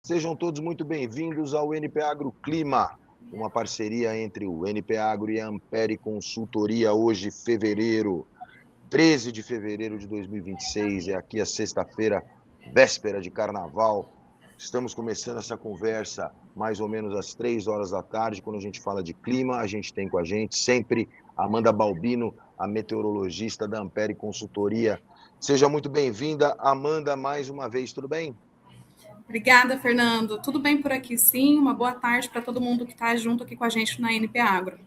Sejam todos muito bem-vindos ao NP Agro Clima, uma parceria entre o NP Agro e a Ampere Consultoria. Hoje, 13 de fevereiro de 2026, é aqui a sexta-feira, véspera de carnaval. Estamos começando essa conversa mais ou menos às 3 horas da tarde. Quando a gente fala de clima, a gente tem com a gente sempre Amanda Balbino, a meteorologista da Ampere Consultoria. Seja muito bem-vinda, Amanda, mais uma vez, tudo bem? Obrigada, Fernando. Tudo bem por aqui, sim. Uma boa tarde para todo mundo que está junto aqui com a gente na NP Agro.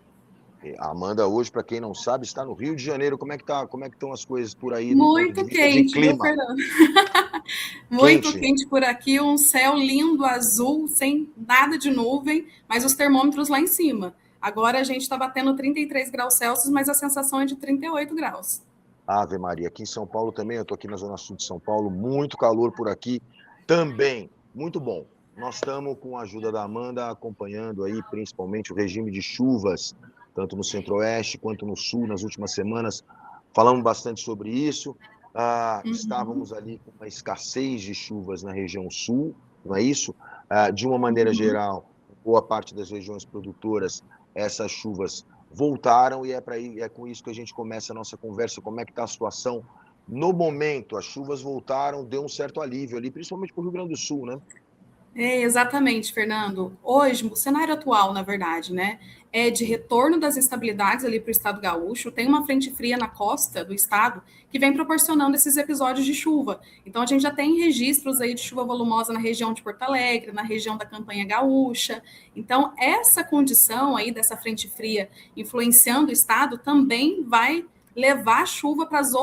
A Amanda hoje, para quem não sabe, está no Rio de Janeiro. Como é que estão as coisas por aí do ponto de Muito vista de quente, viu, clima? Fernando? Muito Quente? quente por aqui, um céu lindo, azul, sem nada de nuvem, mas os termômetros lá em cima. Agora a gente está batendo 33 graus Celsius, mas a sensação é de 38 graus. Ave Maria, aqui em São Paulo também, eu estou aqui na Zona Sul de São Paulo, muito calor por aqui também, muito bom. Nós estamos, com a ajuda da Amanda, acompanhando aí principalmente o regime de chuvas, tanto no Centro-Oeste quanto no Sul, nas últimas semanas. Falamos bastante sobre isso. Estávamos ali com uma escassez de chuvas na região Sul, não é isso? De uma maneira geral, boa parte das regiões produtoras, essas chuvas voltaram e é com isso que a gente começa a nossa conversa. Como é que está a situação no momento? As chuvas voltaram, deu um certo alívio ali, principalmente para o Rio Grande do Sul, né? É, exatamente, Fernando. Hoje, o cenário atual, na verdade, né, é de retorno das instabilidades ali para o estado gaúcho. Tem uma frente fria na costa do estado que vem proporcionando esses episódios de chuva. Então, a gente já tem registros aí de chuva volumosa na região de Porto Alegre, na região da Campanha Gaúcha. Então, essa condição aí dessa frente fria influenciando o estado também vai levar chuva para as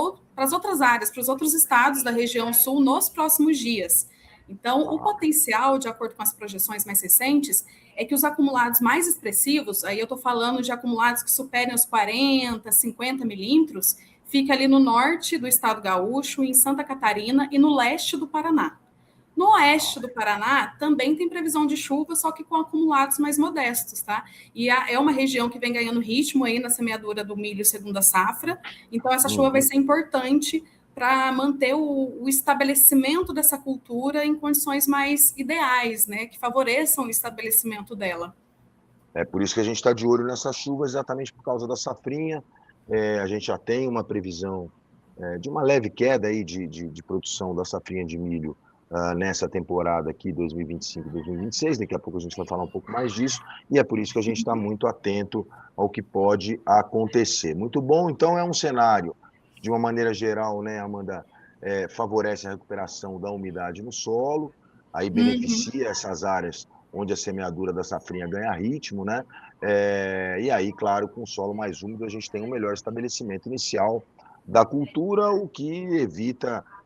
outras áreas, para os outros estados da região sul nos próximos dias. Então, o potencial, de acordo com as projeções mais recentes, é que os acumulados mais expressivos, aí eu estou falando de acumulados que superem os 40, 50 milímetros, fica ali no norte do estado gaúcho, em Santa Catarina e no leste do Paraná. No oeste do Paraná também tem previsão de chuva, só que com acumulados mais modestos, tá? E é uma região que vem ganhando ritmo aí na semeadura do milho segunda safra, então essa chuva vai ser importante para manter o estabelecimento dessa cultura em condições mais ideais, né, que favoreçam o estabelecimento dela. É por isso que a gente está de olho nessas chuvas, exatamente por causa da safrinha. A gente já tem uma previsão de uma leve queda aí de produção da safrinha de milho nessa temporada aqui, 2025 2026. Daqui a pouco a gente vai falar um pouco mais disso, e é por isso que a gente está muito atento ao que pode acontecer. Muito bom, então é um cenário, de uma maneira geral, né, Amanda, favorece a recuperação da umidade no solo, aí beneficia essas áreas onde a semeadura da safrinha ganha ritmo, né? E aí, claro, com o solo mais úmido, a gente tem um melhor estabelecimento inicial da cultura, o que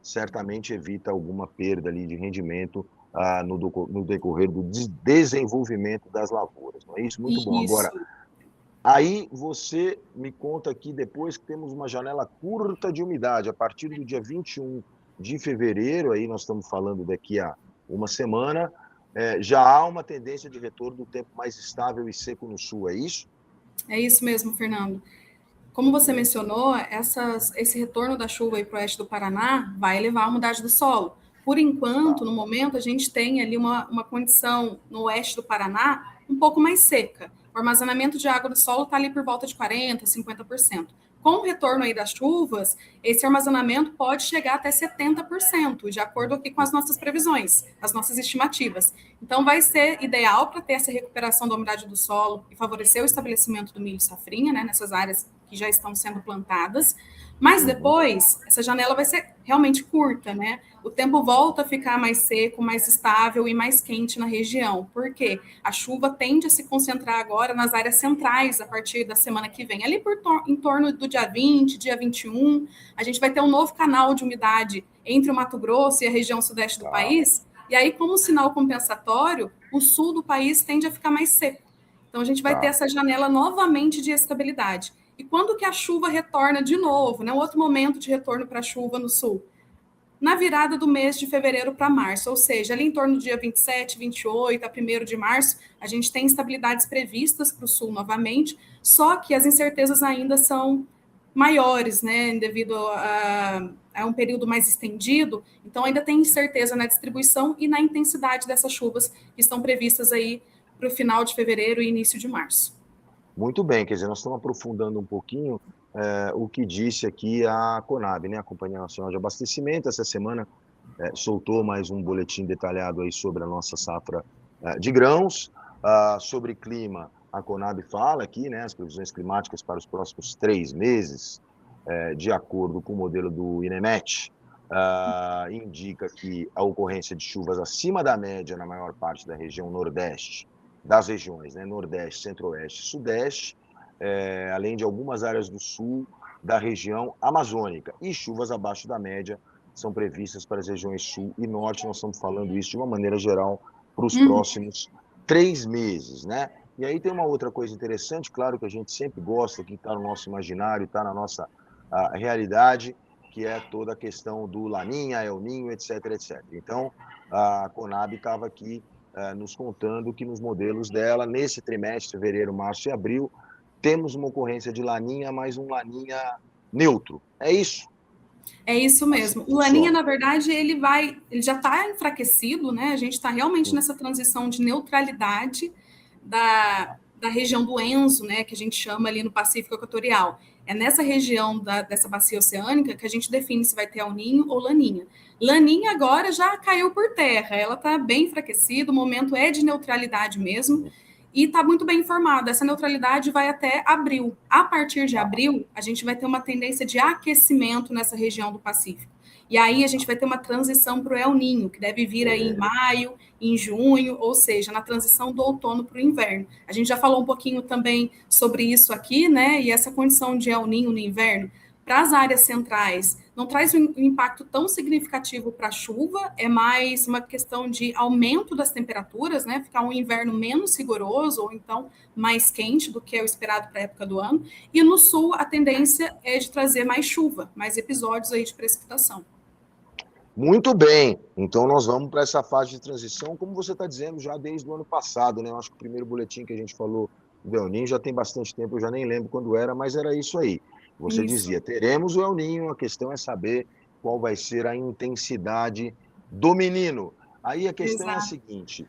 certamente evita alguma perda ali de rendimento no decorrer do desenvolvimento das lavouras. Não é isso? Muito bom. Agora, Isso. aí você me conta aqui depois que temos uma janela curta de umidade, a partir do dia 21 de fevereiro, aí nós estamos falando daqui a uma semana, já há uma tendência de retorno do tempo mais estável e seco no sul, é isso? É isso mesmo, Fernando. Como você mencionou, esse retorno da chuva para o oeste do Paraná vai levar à umidade do solo. Por enquanto, no momento, a gente tem ali uma condição no oeste do Paraná um pouco mais seca. O armazenamento de água do solo está ali por volta de 40%, 50%. Com o retorno aí das chuvas, esse armazenamento pode chegar até 70%, de acordo aqui com as nossas previsões, as nossas estimativas. Então, vai ser ideal para ter essa recuperação da umidade do solo e favorecer o estabelecimento do milho safrinha, né, nessas áreas que já estão sendo plantadas, mas depois essa janela vai ser realmente curta, né? O tempo volta a ficar mais seco, mais estável e mais quente na região, porque a chuva tende a se concentrar agora nas áreas centrais a partir da semana que vem, ali em torno do dia 20, dia 21, a gente vai ter um novo canal de umidade entre o Mato Grosso e a região sudeste do país, e aí, como sinal compensatório, o sul do país tende a ficar mais seco. Então, a gente vai ter essa janela novamente de estabilidade. E quando que a chuva retorna de novo, né? Um outro momento de retorno para a chuva no sul? Na virada do mês de fevereiro para março, ou seja, ali em torno do dia 27, 28 a 1º de março, a gente tem instabilidades previstas para o sul novamente, só que as incertezas ainda são maiores, né, devido a é um período mais estendido, então ainda tem incerteza na distribuição e na intensidade dessas chuvas que estão previstas aí para o final de fevereiro e início de março. Muito bem, quer dizer, nós estamos aprofundando um pouquinho o que disse aqui a Conab, né, a Companhia Nacional de Abastecimento. Essa semana soltou mais um boletim detalhado aí sobre a nossa safra de grãos. Sobre clima, a Conab fala aqui, né, as previsões climáticas para os próximos 3 meses, de acordo com o modelo do INEMET, indica que a ocorrência de chuvas acima da média na maior parte da região Nordeste, das regiões, né, Nordeste, Centro-Oeste e Sudeste, além de algumas áreas do Sul da região amazônica, e chuvas abaixo da média são previstas para as regiões Sul e Norte. Nós estamos falando isso de uma maneira geral para os próximos 3 meses, né? E aí tem uma outra coisa interessante, claro que a gente sempre gosta, que está no nosso imaginário, está na nossa realidade, que é toda a questão do Laninha, El Ninho, etc, etc. Então, a Conab estava aqui nos contando que nos modelos dela, nesse trimestre, fevereiro, março e abril, temos uma ocorrência de Laninha, mas um Laninha neutro. É isso? É isso mesmo. O Laninha, na verdade, ele já está enfraquecido, né? A gente está realmente nessa transição de neutralidade da região do Enso, né? Que a gente chama ali no Pacífico Equatorial. É nessa região dessa bacia oceânica que a gente define se vai ter El Ninho ou Laninha. Laninha agora já caiu por terra, ela está bem enfraquecida, o momento é de neutralidade mesmo. E está muito bem informado. Essa neutralidade vai até abril. A partir de abril, a gente vai ter uma tendência de aquecimento nessa região do Pacífico. E aí a gente vai ter uma transição para o El Ninho, que deve vir aí em maio, em junho, ou seja, na transição do outono para o inverno. A gente já falou um pouquinho também sobre isso aqui, né? E essa condição de El Ninho no inverno, para as áreas centrais, não traz um impacto tão significativo para a chuva, é mais uma questão de aumento das temperaturas, né? Ficar um inverno menos rigoroso ou então mais quente do que é o esperado para a época do ano. E no sul, a tendência é de trazer mais chuva, mais episódios aí de precipitação. Muito bem, então nós vamos para essa fase de transição, como você está dizendo, já desde o ano passado, né? Eu acho que o primeiro boletim que a gente falou do El Ninho já tem bastante tempo, eu já nem lembro quando era, mas era isso aí. Você dizia, teremos o El Ninho, a questão é saber qual vai ser a intensidade do menino. Aí a questão é a seguinte,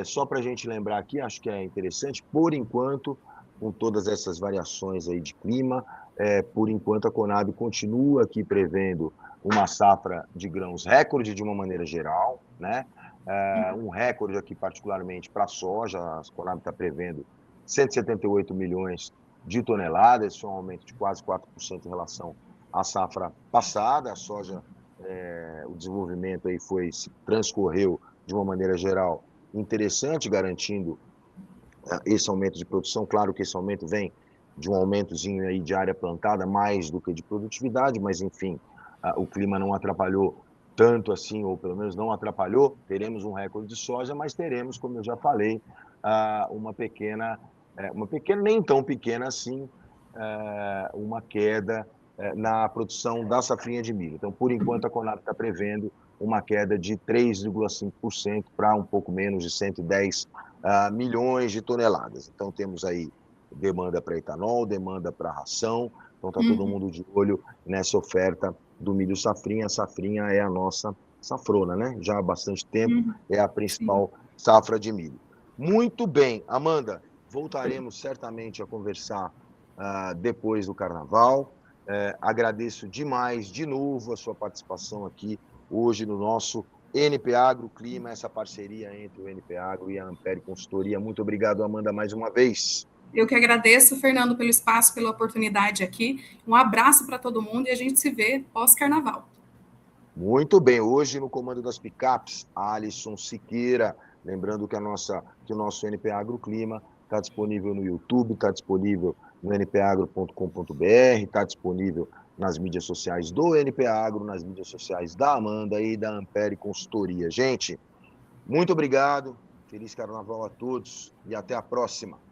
só para a gente lembrar aqui, acho que é interessante, por enquanto, com todas essas variações aí de clima, por enquanto a Conab continua aqui prevendo uma safra de grãos recorde de uma maneira geral, né? Um recorde aqui particularmente para a soja, a Conab está prevendo 178 milhões de toneladas, isso é um aumento de quase 4% em relação à safra passada. A soja, o desenvolvimento aí se transcorreu de uma maneira geral interessante, garantindo esse aumento de produção. Claro que esse aumento vem de um aumentozinho aí de área plantada, mais do que de produtividade, mas enfim, o clima não atrapalhou tanto assim, ou pelo menos não atrapalhou. Teremos um recorde de soja, mas teremos, como eu já falei, uma pequena, nem tão pequena assim, uma queda na produção da safrinha de milho. Então, por enquanto, a Conab está prevendo uma queda de 3,5% para um pouco menos de 110 milhões de toneladas. Então, temos aí demanda para etanol, demanda para ração. Então, está todo mundo de olho nessa oferta do milho safrinha. A safrinha é a nossa safrona, né? Já há bastante tempo é a principal safra de milho. Muito bem, Amanda, voltaremos certamente a conversar depois do Carnaval. Agradeço demais, de novo, a sua participação aqui hoje no nosso NP Agro Clima, essa parceria entre o NP Agro e a Ampere Consultoria. Muito obrigado, Amanda, mais uma vez. Eu que agradeço, Fernando, pelo espaço, pela oportunidade aqui. Um abraço para todo mundo e a gente se vê pós-Carnaval. Muito bem, hoje no comando das picapes, Alisson Siqueira. Lembrando que o nosso NP Agro Clima está disponível no YouTube, está disponível no npagro.com.br, está disponível nas mídias sociais do NP Agro, nas mídias sociais da Amanda e da Ampere Consultoria. Gente, muito obrigado, feliz Carnaval a todos e até a próxima.